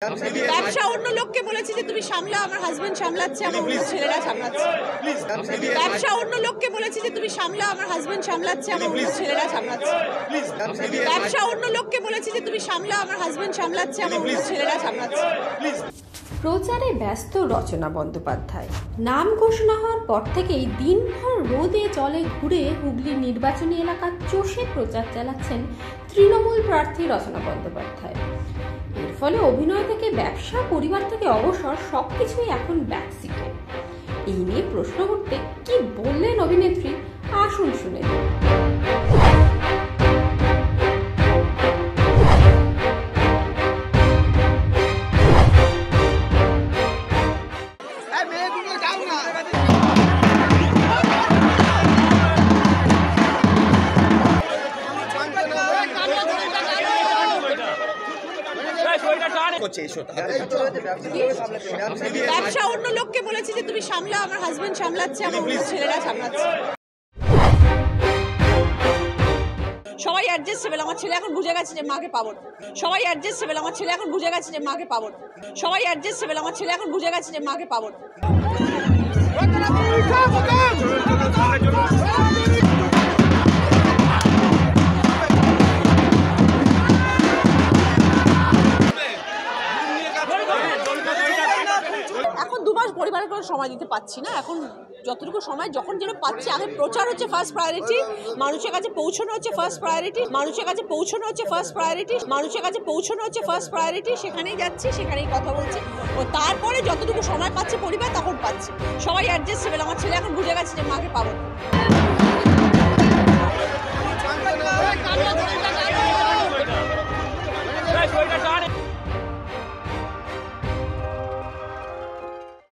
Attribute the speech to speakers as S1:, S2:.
S1: ব্যবসা অন্য লোককে বলেছি যে তুমি সামলাও, আমার হাজবেন্ড সামলাচ্ছে, আমার অন্য ছেলেরা সামলাচ্ছে। ব্যবসা অন্য লোককে বলেছি যে তুমি সামলাও, আমার হাজবেন্ড সামলাচ্ছে, আমার অন্য ছেলেরা সামলাচ্ছে। ব্যবসা অন্য লোককে বলেছি যে তুমি সামলাও, আমার হাজবেন্ড সামলাচ্ছে, আমার অন্য ছেলেরা সামলাচ্ছে।
S2: প্রচারে ব্যস্ত রচনা বন্দ্যোপাধ্যায়। নাম ঘোষণা হওয়ার পর থেকেই দিনভর রোদে জলে ঘুরে হুগলির নির্বাচনী এলাকা চষে প্রচার চালাচ্ছেন তৃণমূল প্রার্থী রচনা বন্দ্যোপাধ্যায়। এর ফলে অভিনয় থেকে ব্যবসা, পরিবার থেকে অবসর সবকিছুই এখন ব্যাকসিটে। এই নিয়ে প্রশ্ন করতে কি বললেন অভিনেত্রী, আসুন শুনে।
S1: ব্যবসা অন্য লোককে বলেছি যে তুমি সামলাও, আমার হাজবেন্ড সামলাচ্ছে, আমার অন্য ছেলেরা সামলাচ্ছে। সবাই অ্যাডজাস্টেবল, আমার ছেলে এখন বুঝে গেছে যে মাকে পাবো না। সবাই অ্যাডজাস্টেবল, আমার ছেলে এখন বুঝে গেছে যে মাকে পাবো না। সবাই অ্যাডজাস্টেবল, আমার ছেলে এখন বুঝে গেছে যে মাকে পাবো না। এখন 2 মাস পরিবারের কোনো সময় দিতে পারছি না। এখন যতটুকু সময় যখন যেন পাচ্ছি, আগে প্রচার হচ্ছে ফার্স্ট প্রায়োরিটি, মানুষের কাছে পৌঁছানো হচ্ছে ফার্স্ট প্রায়োরিটি, মানুষের কাছে পৌঁছানো হচ্ছে ফার্স্ট প্রায়োরিটি, মানুষের কাছে পৌঁছানো হচ্ছে ফার্স্ট প্রায়োরিটি। সেখানেই যাচ্ছি, সেখানেই কথা বলছি। ও তারপরে যতটুকু সময় পাচ্ছে পরিবার, তখন পাচ্ছি। সবাই অ্যাডজাস্টেবল, আমার ছেলে এখন বুঝে গেছে যে মাকে পাবো না।